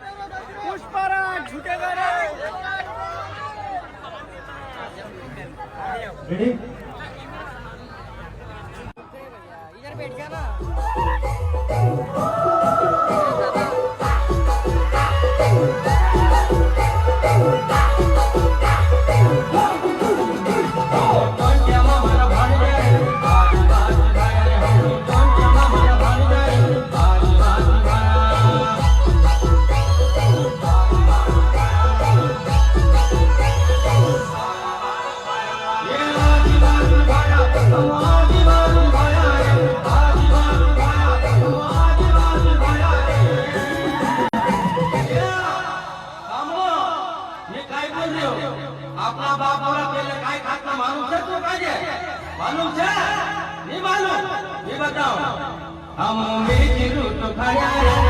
पुष्पराज छूटेगा रे। रेडी इधर बैठ जा ना। अपना बाप वाला पहले काय खातना मालूम है तो काजे मालूम है नहीं मालूम ये बताओ हम मेरी रूट खाया